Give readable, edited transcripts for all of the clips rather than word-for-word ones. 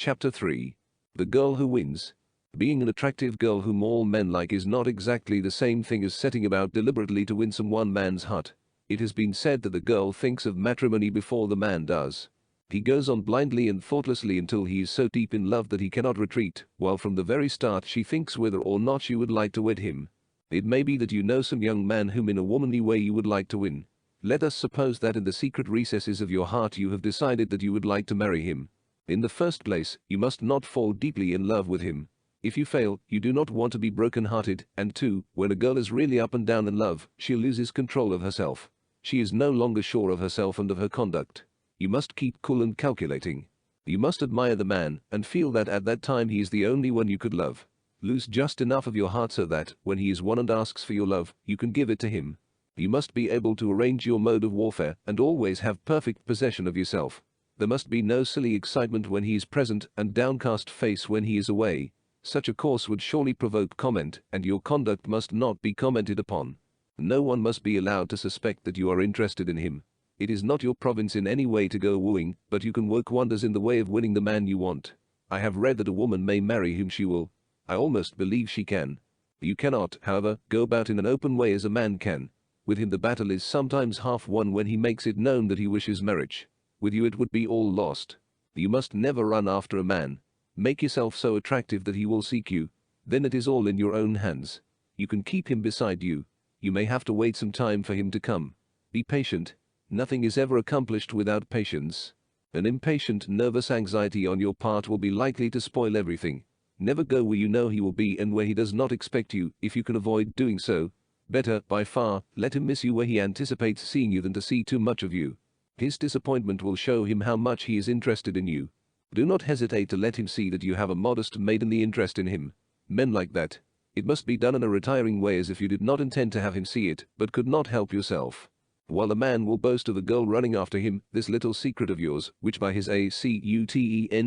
Chapter 3. The Girl Who Wins. Being an attractive girl whom all men like is not exactly the same thing as setting about deliberately to win some one man's heart. It has been said that the girl thinks of matrimony before the man does. He goes on blindly and thoughtlessly until he is so deep in love that he cannot retreat, while from the very start she thinks whether or not she would like to wed him. It may be that you know some young man whom in a womanly way you would like to win. Let us suppose that in the secret recesses of your heart you have decided that you would like to marry him. In the first place, you must not fall deeply in love with him. If you fail, you do not want to be broken-hearted, and 2, when a girl is really up and down in love, she loses control of herself. She is no longer sure of herself and of her conduct. You must keep cool and calculating. You must admire the man, and feel that at that time he is the only one you could love. Lose just enough of your heart so that, when he is won and asks for your love, you can give it to him. You must be able to arrange your mode of warfare, and always have perfect possession of yourself. There must be no silly excitement when he is present, and downcast face when he is away. Such a course would surely provoke comment, and your conduct must not be commented upon. No one must be allowed to suspect that you are interested in him. It is not your province in any way to go wooing, but you can work wonders in the way of winning the man you want. I have read that a woman may marry whom she will. I almost believe she can. You cannot, however, go about in an open way as a man can. With him the battle is sometimes half won when he makes it known that he wishes marriage. With you it would be all lost. You must never run after a man. Make yourself so attractive that he will seek you. Then it is all in your own hands. You can keep him beside you. You may have to wait some time for him to come. Be patient. Nothing is ever accomplished without patience. An impatient, nervous anxiety on your part will be likely to spoil everything. Never go where you know he will be and where he does not expect you. If you can avoid doing so, better, by far, let him miss you where he anticipates seeing you than to see too much of you. His disappointment will show him how much he is interested in you. Do not hesitate to let him see that you have a modest maidenly interest in him. Men like that. It must be done in a retiring way as if you did not intend to have him see it, but could not help yourself. While a man will boast of a girl running after him, this little secret of yours, which by his acutenness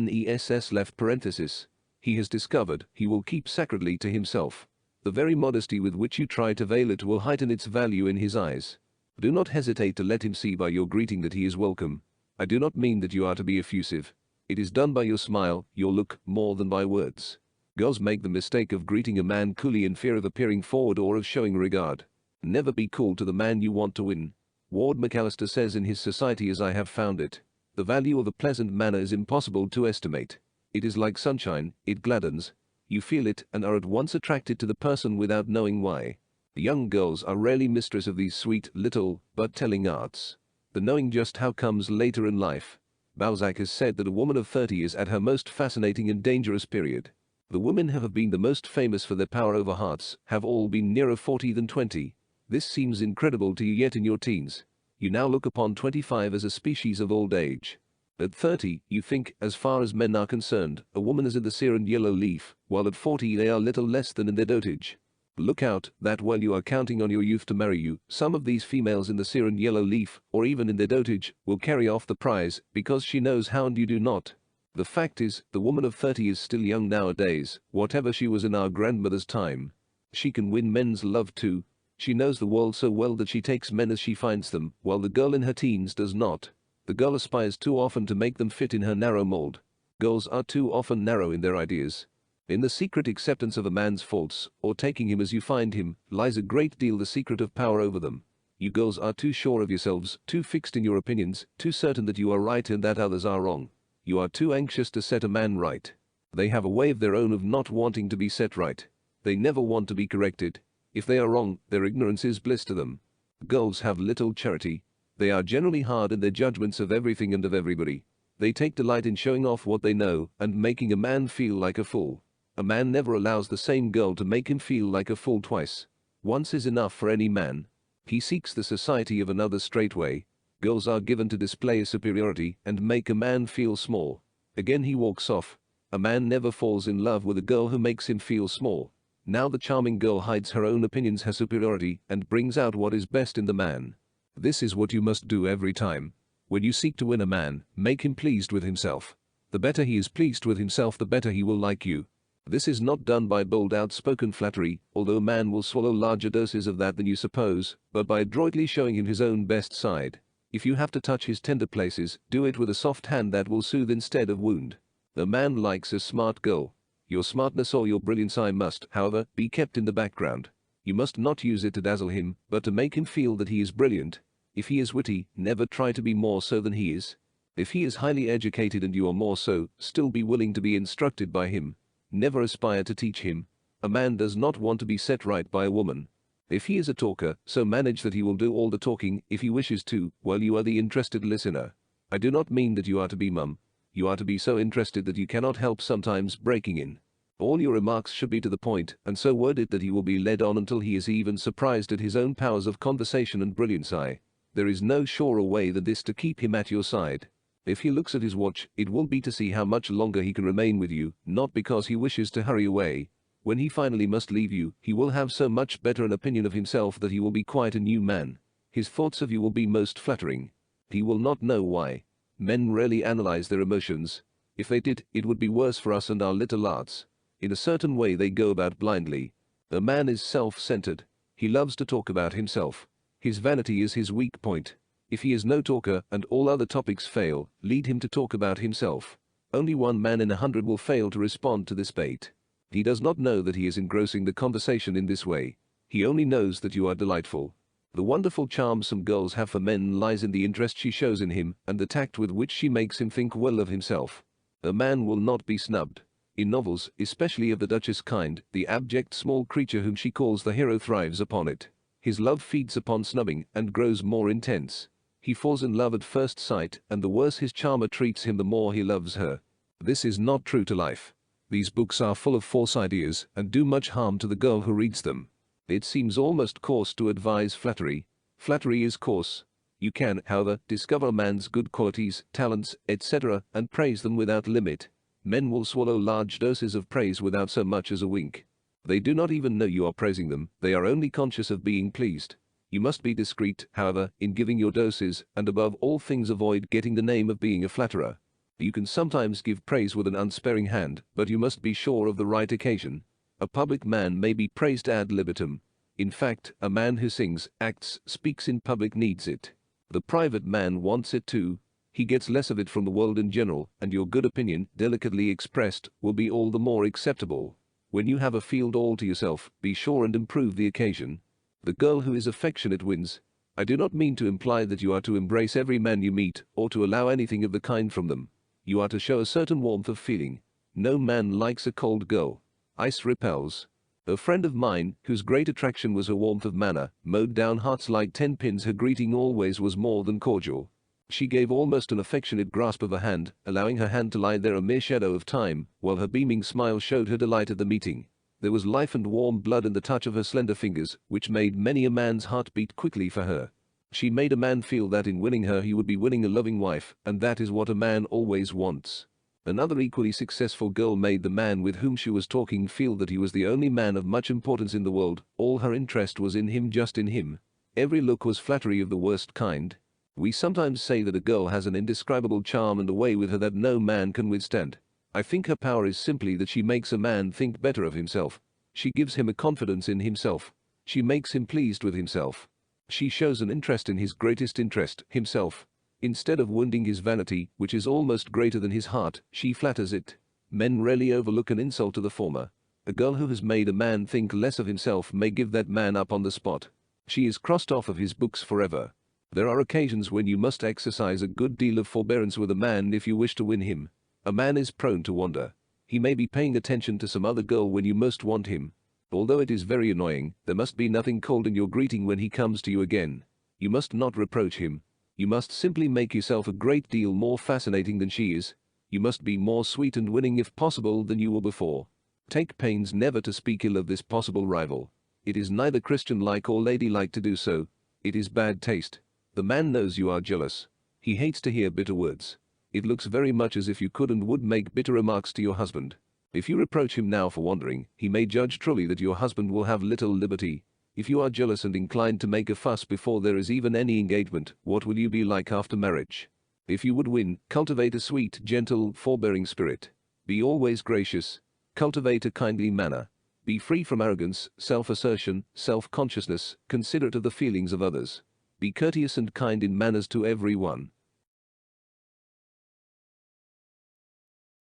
left parenthesis, he has discovered, he will keep sacredly to himself. The very modesty with which you try to veil it will heighten its value in his eyes. Do not hesitate to let him see by your greeting that he is welcome. I do not mean that you are to be effusive. It is done by your smile, your look, more than by words. Girls make the mistake of greeting a man coolly in fear of appearing forward or of showing regard. Never be cool to the man you want to win. Ward McAllister says in his Society as I have found it, the value of a pleasant manner is impossible to estimate. It is like sunshine, it gladdens. You feel it and are at once attracted to the person without knowing why. Young girls are rarely mistress of these sweet, little, but telling arts. The knowing just how comes later in life. Balzac has said that a woman of 30 is at her most fascinating and dangerous period. The women who have been the most famous for their power over hearts have all been nearer 40 than 20. This seems incredible to you yet in your teens. You now look upon 25 as a species of old age. At 30, you think, as far as men are concerned, a woman is in the sere and yellow leaf, while at 40 they are little less than in their dotage. Look out, that while you are counting on your youth to marry you, some of these females in the sere and yellow leaf, or even in their dotage, will carry off the prize, because she knows how and you do not. The fact is, the woman of 30 is still young nowadays, whatever she was in our grandmother's time. She can win men's love too. She knows the world so well that she takes men as she finds them, while the girl in her teens does not. The girl aspires too often to make them fit in her narrow mold. Girls are too often narrow in their ideas. In the secret acceptance of a man's faults, or taking him as you find him, lies a great deal the secret of power over them. You girls are too sure of yourselves, too fixed in your opinions, too certain that you are right and that others are wrong. You are too anxious to set a man right. They have a way of their own of not wanting to be set right. They never want to be corrected. If they are wrong, their ignorance is bliss to them. Girls have little charity. They are generally hard in their judgments of everything and of everybody. They take delight in showing off what they know and making a man feel like a fool. A man never allows the same girl to make him feel like a fool twice. Once is enough for any man. He seeks the society of another straightway. Girls are given to display a superiority and make a man feel small. Again he walks off. A man never falls in love with a girl who makes him feel small. Now the charming girl hides her own opinions, her superiority, and brings out what is best in the man. This is what you must do every time. When you seek to win a man, make him pleased with himself. The better he is pleased with himself, the better he will like you. This is not done by bold outspoken flattery, although a man will swallow larger doses of that than you suppose, but by adroitly showing him his own best side. If you have to touch his tender places, do it with a soft hand that will soothe instead of wound. A man likes a smart girl. Your smartness or your brilliance must, however, be kept in the background. You must not use it to dazzle him, but to make him feel that he is brilliant. If he is witty, never try to be more so than he is. If he is highly educated and you are more so, still be willing to be instructed by him. Never aspire to teach him. A man does not want to be set right by a woman. If he is a talker, so manage that he will do all the talking if he wishes to, while you are the interested listener. I do not mean that you are to be mum. You are to be so interested that you cannot help sometimes breaking in. All your remarks should be to the point, and so worded that he will be led on until he is even surprised at his own powers of conversation and brilliancy. There is no surer way than this to keep him at your side. If he looks at his watch, it will be to see how much longer he can remain with you, not because he wishes to hurry away. When he finally must leave you, he will have so much better an opinion of himself that he will be quite a new man. His thoughts of you will be most flattering. He will not know why. Men rarely analyze their emotions. If they did, it would be worse for us and our little arts. In a certain way they go about blindly. A man is self-centered. He loves to talk about himself. His vanity is his weak point. If he is no talker and all other topics fail, lead him to talk about himself. Only 1 man in 100 will fail to respond to this bait. He does not know that he is engrossing the conversation in this way. He only knows that you are delightful. The wonderful charm some girls have for men lies in the interest she shows in him and the tact with which she makes him think well of himself. A man will not be snubbed. In novels, especially of the Duchess kind, the abject small creature whom she calls the hero thrives upon it. His love feeds upon snubbing and grows more intense. He falls in love at first sight, and the worse his charmer treats him the more he loves her. This is not true to life. These books are full of false ideas and do much harm to the girl who reads them. It seems almost coarse to advise flattery. Flattery is coarse. You can, however, discover a man's good qualities, talents, etc., and praise them without limit. Men will swallow large doses of praise without so much as a wink. They do not even know you are praising them, they are only conscious of being pleased. You must be discreet, however, in giving your doses, and above all things avoid getting the name of being a flatterer. You can sometimes give praise with an unsparing hand, but you must be sure of the right occasion. A public man may be praised ad libitum. In fact, a man who sings, acts, speaks in public needs it. The private man wants it too. He gets less of it from the world in general, and your good opinion, delicately expressed, will be all the more acceptable. When you have a field all to yourself, be sure and improve the occasion. The girl who is affectionate wins. I do not mean to imply that you are to embrace every man you meet, or to allow anything of the kind from them. You are to show a certain warmth of feeling. No man likes a cold girl. Ice repels. A friend of mine, whose great attraction was her warmth of manner, mowed down hearts like 10 pins. Her greeting always was more than cordial. She gave almost an affectionate grasp of her hand, allowing her hand to lie there a mere shadow of time, while her beaming smile showed her delight at the meeting. There was life and warm blood in the touch of her slender fingers, which made many a man's heart beat quickly for her. She made a man feel that in winning her he would be winning a loving wife, and that is what a man always wants. Another equally successful girl made the man with whom she was talking feel that he was the only man of much importance in the world. All her interest was in him, just in him. Every look was flattery of the worst kind. We sometimes say that a girl has an indescribable charm and a way with her that no man can withstand. I think her power is simply that she makes a man think better of himself. She gives him a confidence in himself. She makes him pleased with himself. She shows an interest in his greatest interest, himself. Instead of wounding his vanity, which is almost greater than his heart, she flatters it. Men rarely overlook an insult to the former. A girl who has made a man think less of himself may give that man up on the spot. She is crossed off of his books forever. There are occasions when you must exercise a good deal of forbearance with a man if you wish to win him. A man is prone to wander. He may be paying attention to some other girl when you most want him. Although it is very annoying, there must be nothing cold in your greeting when he comes to you again. You must not reproach him. You must simply make yourself a great deal more fascinating than she is. You must be more sweet and winning if possible than you were before. Take pains never to speak ill of this possible rival. It is neither Christian-like or ladylike to do so. It is bad taste. The man knows you are jealous. He hates to hear bitter words. It looks very much as if you could and would make bitter remarks to your husband. If you reproach him now for wandering, he may judge truly that your husband will have little liberty. If you are jealous and inclined to make a fuss before there is even any engagement, what will you be like after marriage? If you would win, cultivate a sweet, gentle, forbearing spirit. Be always gracious. Cultivate a kindly manner. Be free from arrogance, self-assertion, self-consciousness, considerate of the feelings of others. Be courteous and kind in manners to every one.